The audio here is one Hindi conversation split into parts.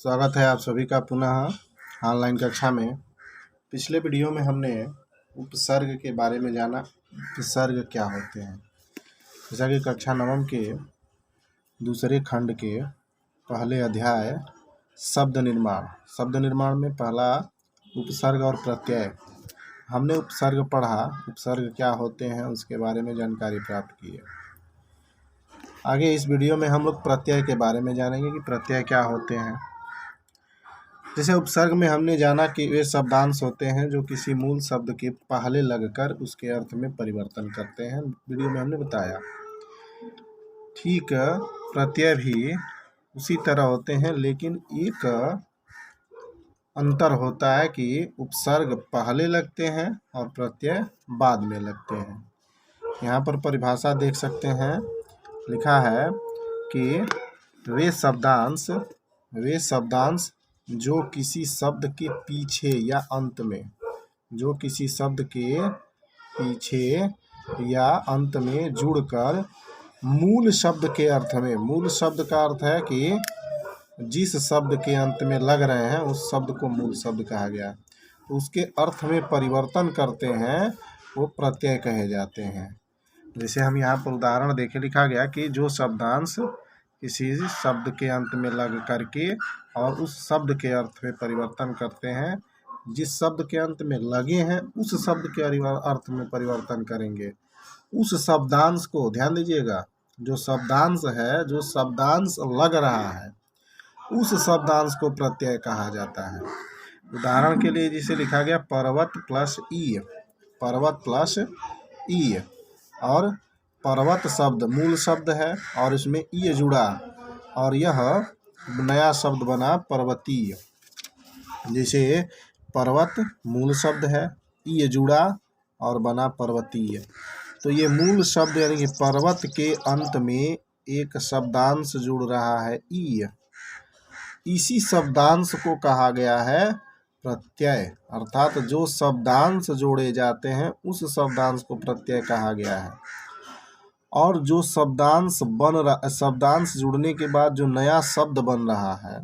स्वागत है आप सभी का पुनः ऑनलाइन कक्षा में। पिछले वीडियो में हमने उपसर्ग के बारे में जाना, उपसर्ग क्या होते हैं। जैसा कि कक्षा नवम के दूसरे खंड के पहले अध्याय शब्द निर्माण में पहला उपसर्ग और प्रत्यय, हमने उपसर्ग पढ़ा, उपसर्ग क्या होते हैं उसके बारे में जानकारी प्राप्त की है। आगे इस वीडियो में हम लोग प्रत्यय के बारे में जानेंगे कि प्रत्यय क्या होते हैं। जैसे उपसर्ग में हमने जाना कि वे शब्दांश होते हैं जो किसी मूल शब्द के पहले लगकर उसके अर्थ में परिवर्तन करते हैं। वीडियो में हमने बताया। ठीक, प्रत्यय भी उसी तरह होते हैं, लेकिन एक अंतर होता है कि उपसर्ग पहले लगते हैं और प्रत्यय बाद में लगते हैं। यहाँ पर परिभाषा देख सकते हैं, लिखा है कि वे शब्दांश जो किसी शब्द के पीछे या अंत में, जो किसी शब्द के पीछे या अंत में जुड़कर मूल शब्द के अर्थ में, मूल शब्द का अर्थ है कि जिस शब्द के अंत में लग रहे हैं उस शब्द को मूल शब्द कहा गया, तो उसके अर्थ में परिवर्तन करते हैं, वो प्रत्यय कहे जाते हैं। जैसे हम यहाँ पर उदाहरण देखें, लिखा गया कि जो शब्दांश किसी शब्द के अंत में लग करके और उस शब्द के अर्थ में परिवर्तन करते हैं, जिस शब्द के अंत में लगे हैं उस शब्द के अर्थ में परिवर्तन करेंगे। उस शब्दांश को ध्यान दीजिएगा, जो शब्दांश है, जो शब्दांश लग रहा है, उस शब्दांश को प्रत्यय कहा जाता है। उदाहरण के लिए जिसे लिखा गया पर्वत प्लस ई, पर्वत प्लस ई, और पर्वत शब्द मूल शब्द है और इसमें ई जुड़ा और यह नया शब्द बना पर्वतीय। जैसे पर्वत मूल शब्द है, ई जुड़ा और बना पर्वतीय। तो ये मूल शब्द यानी कि पर्वत के अंत में एक शब्दांश जुड़ रहा है ई, इसी शब्दांश को कहा गया है प्रत्यय। अर्थात जो शब्दांश जोड़े जाते हैं उस शब्दांश को प्रत्यय कहा गया है। और जो शब्दांश शब्दांश जुड़ने के बाद जो नया शब्द बन रहा है,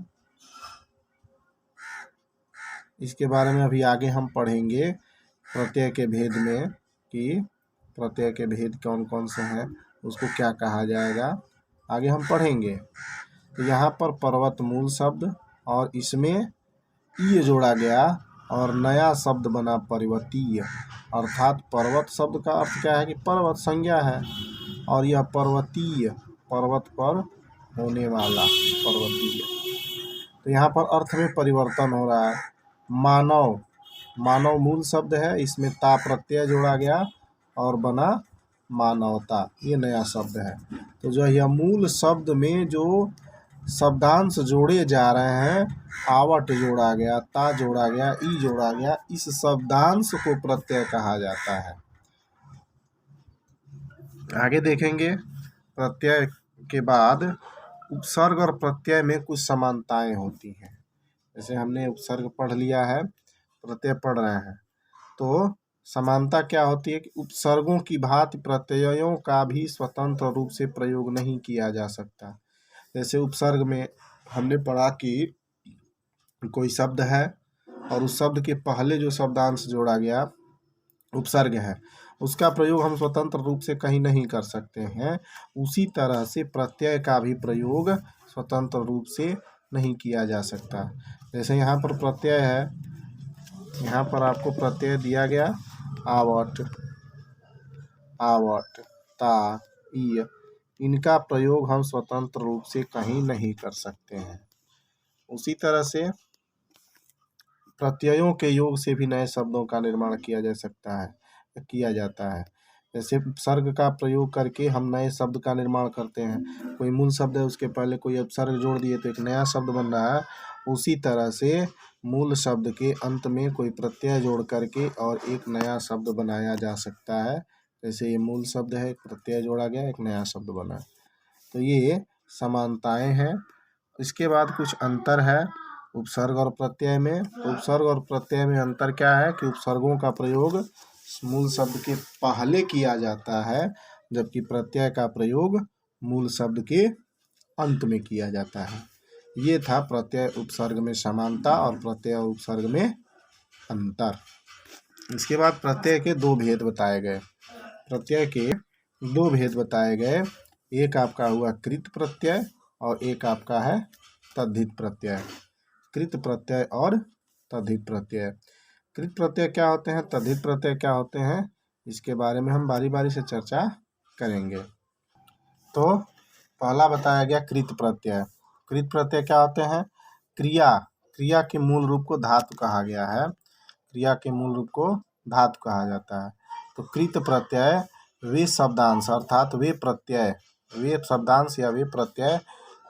इसके बारे में अभी आगे हम पढ़ेंगे प्रत्यय के भेद में, कि प्रत्यय के भेद कौन कौन से हैं, उसको क्या कहा जाएगा, आगे हम पढ़ेंगे। तो यहाँ पर पर्वत मूल शब्द और इसमें ई जोड़ा गया और नया शब्द बना पर्वतीय। अर्थात पर्वत शब्द का अर्थ क्या है कि पर्वत संज्ञा है, और यह पर्वतीय, पर्वत पर होने वाला पर्वतीय। तो यहाँ पर अर्थ में परिवर्तन हो रहा है। मानव मूल शब्द है, इसमें ता प्रत्यय जोड़ा गया और बना मानवता, ये नया शब्द है। तो जो यह मूल शब्द में जो शब्दांश जोड़े जा रहे हैं, आवट जोड़ा गया, ता जोड़ा गया, ई जोड़ा गया, इस शब्दांश को प्रत्यय कहा जाता है। आगे देखेंगे प्रत्यय के बाद उपसर्ग और प्रत्यय में कुछ समानताएं होती हैं। जैसे हमने उपसर्ग पढ़ लिया है, प्रत्यय पढ़ रहे हैं, तो समानता क्या होती है कि उपसर्गों की भांति प्रत्ययों का भी स्वतंत्र रूप से प्रयोग नहीं किया जा सकता। जैसे उपसर्ग में हमने पढ़ा कि कोई शब्द है और उस शब्द के पहले जो शब्दांश जोड़ा गया उपसर्ग है, उसका प्रयोग हम स्वतंत्र रूप से कहीं नहीं कर सकते हैं। उसी तरह से प्रत्यय का भी प्रयोग स्वतंत्र रूप से नहीं किया जा सकता। जैसे यहाँ पर प्रत्यय है, यहाँ पर आपको प्रत्यय दिया गया आवट, ता, ई, इनका प्रयोग हम स्वतंत्र रूप से कहीं नहीं कर सकते हैं। उसी तरह से प्रत्ययों के योग से भी नए शब्दों का निर्माण किया जाता है। जैसे उपसर्ग का प्रयोग करके हम नए शब्द का निर्माण करते हैं। कोई मूल शब्द है, उसके पहले कोई उपसर्ग जोड़ दिए तो एक नया शब्द बन रहा है। उसी तरह से मूल शब्द के अंत में कोई प्रत्यय जोड़ करके और एक नया शब्द बनाया जा सकता है। जैसे ये मूल शब्द है, एक प्रत्यय जोड़ा गया, एक नया शब्द बना। तो ये समानताएं हैं। इसके बाद कुछ अंतर है उपसर्ग और प्रत्यय में। तो उपसर्ग और प्रत्यय में अंतर क्या है कि उपसर्गों का प्रयोग मूल शब्द के पहले किया जाता है, जबकि प्रत्यय का प्रयोग मूल शब्द के अंत में किया जाता है। ये था प्रत्यय उपसर्ग में समानता और प्रत्यय उपसर्ग में अंतर। इसके बाद प्रत्यय के दो भेद बताए गए। प्रत्यय के दो भेद बताए गए। एक आपका हुआ कृत प्रत्यय और एक आपका है तद्धित प्रत्यय। कृत प्रत्यय और तद्धित प्रत्यय। कृत प्रत्यय क्या होते हैं, तद्धित प्रत्यय क्या होते हैं, इसके बारे में हम बारी बारी से चर्चा करेंगे। तो पहला बताया गया कृत प्रत्यय। कृत प्रत्यय क्या होते हैं, क्रिया के मूल रूप को धातु कहा गया है। क्रिया के मूल रूप को धातु कहा जाता है। तो कृत प्रत्यय वे शब्दांश अर्थात वे प्रत्यय, वे शब्दांश या वे प्रत्यय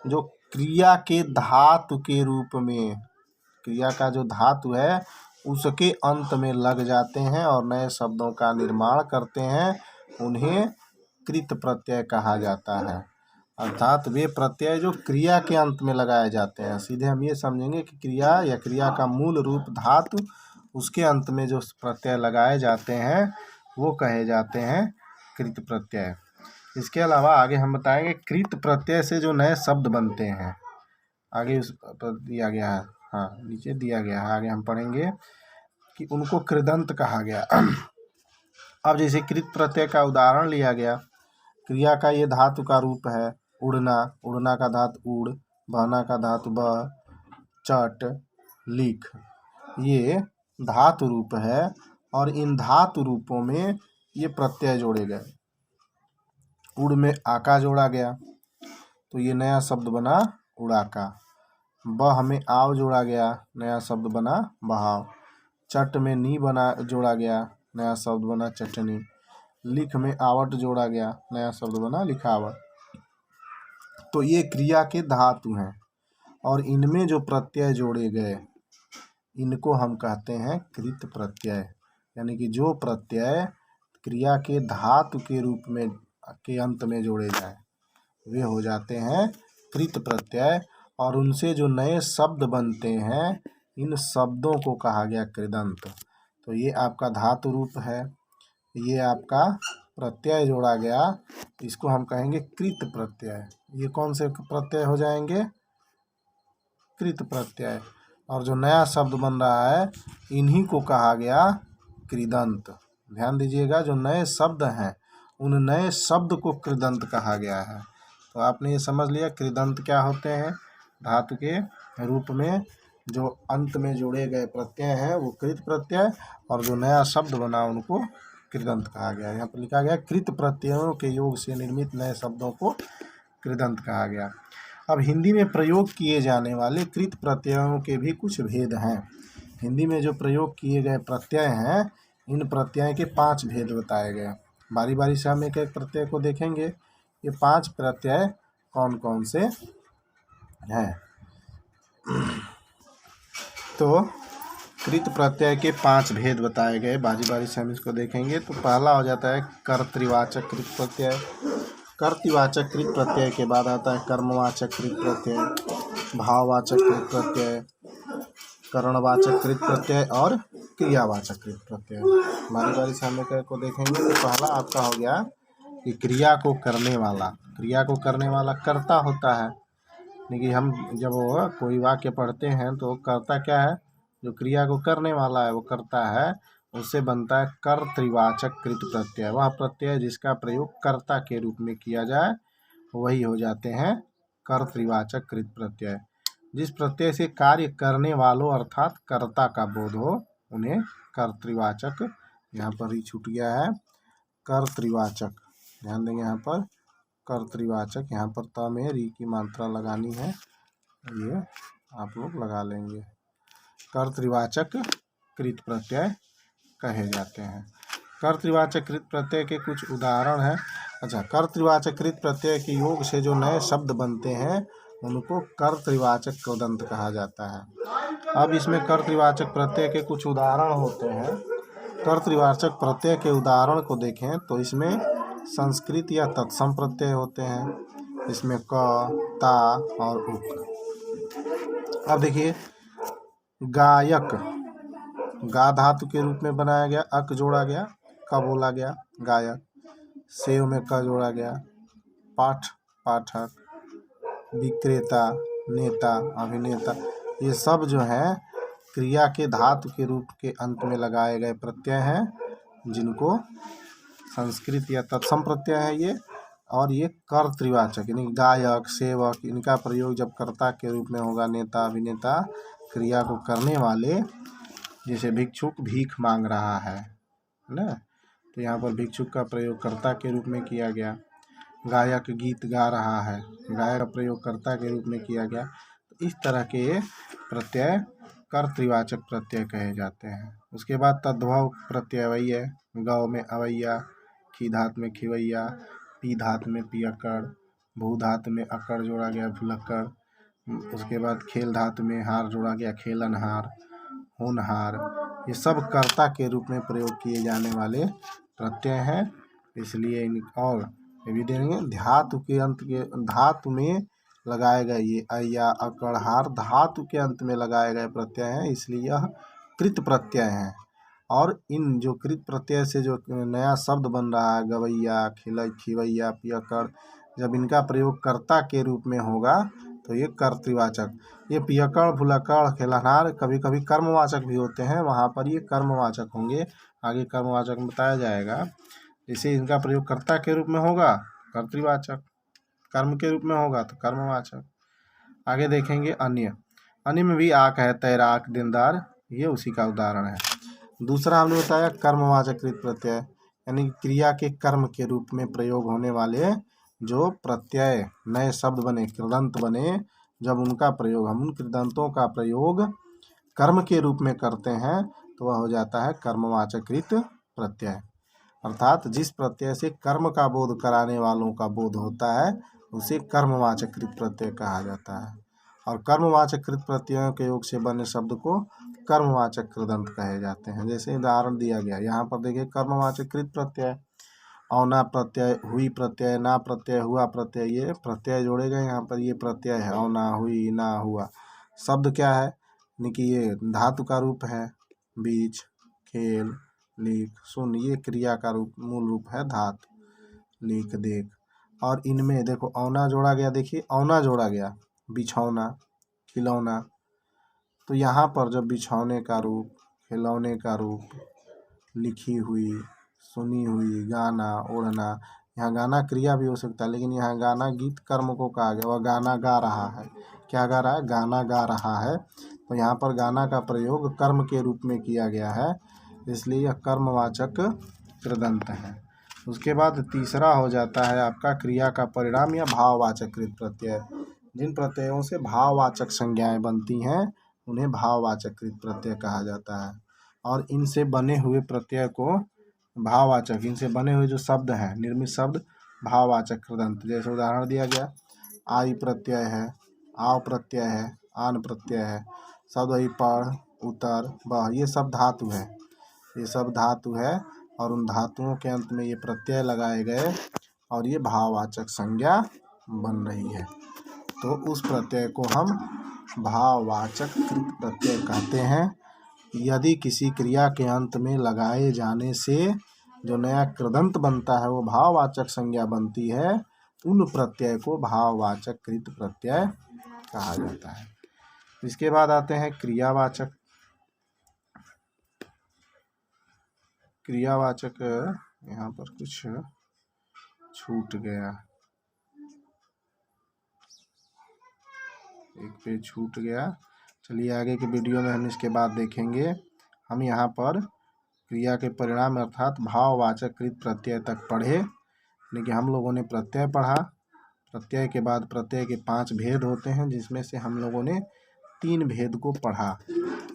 जो क्रिया के धातु के रूप में, क्रिया का जो धातु है उसके अंत में लग जाते हैं और नए शब्दों का निर्माण करते हैं, उन्हें कृत प्रत्यय कहा जाता है। अर्थात वे प्रत्यय जो क्रिया के अंत में लगाए जाते हैं। सीधे हम ये समझेंगे कि क्रिया या क्रिया का मूल रूप धातु, उसके अंत में जो प्रत्यय लगाए जाते हैं वो कहे जाते हैं कृत प्रत्यय। इसके अलावा आगे हम बताएंगे कृत प्रत्यय से जो नए शब्द बनते हैं। आगे उस पर दिया गया है, हाँ नीचे दिया गया है, आगे हम पढ़ेंगे कि उनको कृदंत कहा गया। अब जैसे कृत प्रत्यय का उदाहरण लिया गया, क्रिया का ये धातु का रूप है उड़ना, उड़ना का धातु उड़, बहना का धातु बह, चट, लिख, ये धातु रूप है और इन धातु रूपों में ये प्रत्यय जोड़े गए। उड़ में आका जोड़ा गया तो ये नया शब्द बना उड़ाका। बह में आव जोड़ा गया, नया शब्द बना बहाव। चट में नी बना जोड़ा गया, नया शब्द बना चटनी। लिख में आवट जोड़ा गया, नया शब्द बना लिखावट। तो ये क्रिया के धातु हैं और इनमें जो प्रत्यय जोड़े गए इनको हम कहते हैं कृत प्रत्यय। यानी कि जो प्रत्यय क्रिया के धातु के रूप में के अंत में जोड़े जाए वे हो जाते हैं कृत प्रत्यय, और उनसे जो नए शब्द बनते हैं इन शब्दों को कहा गया कृदंत। तो ये आपका धातु रूप है, ये आपका प्रत्यय जोड़ा गया, इसको हम कहेंगे कृत प्रत्यय। ये कौन से प्रत्यय हो जाएंगे, कृत प्रत्यय। और जो नया शब्द बन रहा है इन्हीं को कहा गया कृदंत। ध्यान दीजिएगा, जो नए शब्द हैं उन नए शब्द को कृदंत कहा गया है। तो आपने ये समझ लिया कृदंत क्या होते हैं, धातु के रूप में जो अंत में जोड़े गए प्रत्यय हैं वो कृत प्रत्यय, और जो नया शब्द बना उनको कृदंत कहा गया। यहाँ पर लिखा गया कृत प्रत्ययों के योग से निर्मित नए शब्दों को कृदंत कहा गया। अब हिंदी में प्रयोग किए जाने वाले कृत प्रत्ययों के भी कुछ भेद हैं। हिंदी में जो प्रयोग किए गए प्रत्यय हैं इन प्रत्यय के 5 भेद बताए गए। बारी बारी से हम एक एक प्रत्यय को देखेंगे। ये 5 प्रत्यय कौन कौन से हैं। तो कृत प्रत्यय के 5 भेद बताए गए, बारी बारी से हम इसको देखेंगे। तो पहला हो जाता है कर्तृवाचक कृत प्रत्यय। कर्तृवाचक कृत प्रत्यय के बाद आता है कर्मवाचक कृत प्रत्यय, भाववाचक कृत प्रत्यय, करणवाचक कृत प्रत्यय और क्रियावाचक कृत प्रत्यय। बारी बारी से हम एक को देखेंगे। तो पहला आपका हो गया कि क्रिया को करने वाला। क्रिया को करने वाला कर्ता होता है, लेकिन हम जब वो कोई वाक्य पढ़ते हैं तो कर्ता क्या है, जो क्रिया को करने वाला है वो कर्ता है, उससे बनता है कर्तृवाचक कृत प्रत्यय। वह प्रत्यय जिसका प्रयोग कर्ता के रूप में किया जाए वही हो जाते हैं कर्तृवाचक कृत प्रत्यय। जिस प्रत्यय से कार्य करने वालों अर्थात कर्ता का बोध हो उन्हें कर्तृवाचक, यहाँ पर ही छूट गया है कर्तृवाचक, ध्यान देंगे यहाँ पर कर्तृवाचक। यहाँ पर त में री की मात्रा लगानी है, ये आप लोग लगा लेंगे। कर्तृवाचक कृत प्रत्यय कहे जाते हैं। कर्तृवाचक कृत प्रत्यय के कुछ उदाहरण हैं। अच्छा, कर्तृवाचक कृत प्रत्यय के योग से जो नए शब्द बनते हैं उनको कर्तृवाचक कृदंत कहा जाता है। अब इसमें कर्तृवाचक प्रत्यय के कुछ उदाहरण होते हैं। कर्तृवाचक प्रत्यय के उदाहरण को देखें तो इसमें संस्कृत या तत्सम प्रत्यय होते हैं। इसमें क, ता और उक। अब देखिए गायक, गा धातु के रूप में बनाया गया, अक जोड़ा गया, क बोला गया गायक। सेव में क जोड़ा गया, पाठ पाठक, विक्रेता, नेता, अभिनेता, ये सब जो है क्रिया के धातु के रूप के अंत में लगाए गए प्रत्यय हैं, जिनको संस्कृत या तत्सम प्रत्यय है ये। और ये कर्तृवाचक यानी गायक, सेवक, इनका प्रयोग जब कर्ता के रूप में होगा, नेता, अभिनेता, क्रिया को करने वाले, जैसे भिक्षुक भीख मांग रहा है ना, तो यहाँ पर भिक्षुक का प्रयोग कर्ता के रूप में किया गया। गायक गीत गा रहा है, गायक का प्रयोग कर्ता के रूप में किया गया। तो इस तरह के प्रत्यय कर्तृवाचक प्रत्यय कहे जाते हैं। उसके बाद तद्भव प्रत्यय वही है, गौ में अवैया, खी धात में खिवैया, पी धात में पियक्कड़, भू धात में अकड़ जोड़ा गया भुलक्कड़। उसके बाद खेल धातु में हार जोड़ा गया खेलनहार, होनहार। ये सब कर्ता के रूप में प्रयोग किए जाने वाले प्रत्यय हैं, इसलिए और ये भी देंगे धातु के अंत के, धातु में लगाए गए ये अय्या, अकड़, हार धातु के अंत में लगाए गए प्रत्यय हैं, इसलिए यह कृत प्रत्यय हैं। और इन जो कृत प्रत्यय से जो नया शब्द बन रहा है, गवैया, खिवैया, पियक्कड़, जब इनका प्रयोग कर्ता के रूप में होगा तो ये कर्तृवाचक। ये पियक्कड़, भुलक्कड़, खेलनहार कभी कभी कर्मवाचक भी होते हैं, वहाँ पर ये कर्मवाचक होंगे, आगे कर्मवाचक में बताया जाएगा। जैसे इनका प्रयोग कर्ता के रूप में होगा कर्तृवाचक, कर्म के रूप में होगा तो कर्मवाचक। आगे देखेंगे अन्य। अन्य में भी आक है, तैराक, दिनदार, ये उसी का उदाहरण है। दूसरा हमने बताया कर्मवाचक कृत प्रत्यय, यानी क्रिया के कर्म के रूप में प्रयोग होने वाले जो प्रत्यय नए शब्द बने, कृदंत बने, जब उनका प्रयोग, हम उन कृदंतों का प्रयोग कर्म के रूप में करते हैं तो वह हो जाता है कर्मवाचक कृत प्रत्यय। अर्थात जिस प्रत्यय से कर्म का बोध कराने वालों का बोध होता है उसे कर्मवाचक कृत प्रत्यय कहा जाता है। और कर्मवाचक कृत प्रत्ययों के योग से बने शब्द को कर्मवाचक कृदंत कहे जाते हैं। जैसे उदाहरण दिया गया यहाँ पर देखिए, कर्मवाचक कृत प्रत्यय औना प्रत्यय, हुई प्रत्यय, ना प्रत्यय, हुआ प्रत्यय, ये प्रत्यय जोड़े गए यहाँ पर। ये प्रत्यय है औना, हुई, ना, हुआ। शब्द क्या है, यानी कि ये धातु का रूप है, बीच, खेल, लिख, सुन, ये क्रिया का रूप, मूल रूप है धातु, लिख, देख। और इनमें देखो औना जोड़ा गया, देखिए औना जोड़ा गया, बिछौना, खिलौना। तो यहाँ पर जब बिछौने का रूप, खिलौने का रूप, लिखी हुई, सुनी हुई, गाना, ओढ़ना, यहाँ गाना क्रिया भी हो सकता है, लेकिन यहाँ गाना गीत कर्म को कहा गया। वह गाना गा रहा है, क्या गा रहा है, गाना गा रहा है। तो यहाँ पर गाना का प्रयोग कर्म के रूप में किया गया है, इसलिए यह कर्मवाचक कृदंत है। उसके बाद तीसरा हो जाता है आपका क्रिया का परिणाम या भाववाचक कृत प्रत्यय। जिन प्रत्ययों से भाववाचक संज्ञाएं बनती हैं उन्हें भाववाचक कृत प्रत्यय कहा जाता है। और इनसे बने हुए प्रत्यय को भाववाचक, इनसे बने हुए जो शब्द हैं, निर्मित शब्द, भाववाचक कृदंत। जैसे उदाहरण दिया गया, आई प्रत्यय है, आव प्रत्यय है, आन प्रत्यय है। शब्द वही पढ़, उतर, बह, ये सब धातु है, ये सब धातु है। और उन धातुओं के अंत में ये प्रत्यय लगाए गए और ये भाववाचक संज्ञा बन रही है, तो उस प्रत्यय को हम भाववाचक कृत प्रत्यय कहते हैं। यदि किसी क्रिया के अंत में लगाए जाने से जो नया कृदंत बनता है वो भाववाचक संज्ञा बनती है, उन प्रत्यय को भाववाचक कृत प्रत्यय कहा जाता है। इसके बाद आते हैं क्रियावाचक। क्रियावाचक, यहाँ पर कुछ छूट गया, एक पेज छूट गया, चलिए आगे के वीडियो में हम इसके बाद देखेंगे। हम यहाँ पर क्रिया के परिणाम अर्थात भाववाचक कृत प्रत्यय तक पढ़े, लेकिन हम लोगों ने प्रत्यय पढ़ा। प्रत्यय के बाद प्रत्यय के 5 भेद होते हैं, जिसमें से हम लोगों ने 3 भेद को पढ़ा।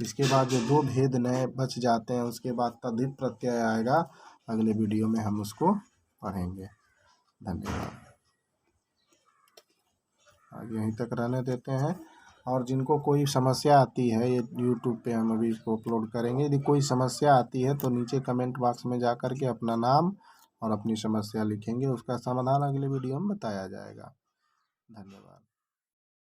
इसके बाद जो 2 भेद नए बच जाते हैं उसके बाद तद्धित प्रत्यय आएगा, अगले वीडियो में हम उसको पढ़ेंगे। धन्यवाद। आगे यहीं तक रहने देते हैं। और जिनको कोई समस्या आती है, ये यूट्यूब पे हम अभी इसको अपलोड करेंगे, यदि कोई समस्या आती है तो नीचे कमेंट बॉक्स में जा कर के अपना नाम और अपनी समस्या लिखेंगे, उसका समाधान अगले वीडियो में बताया जाएगा। धन्यवाद।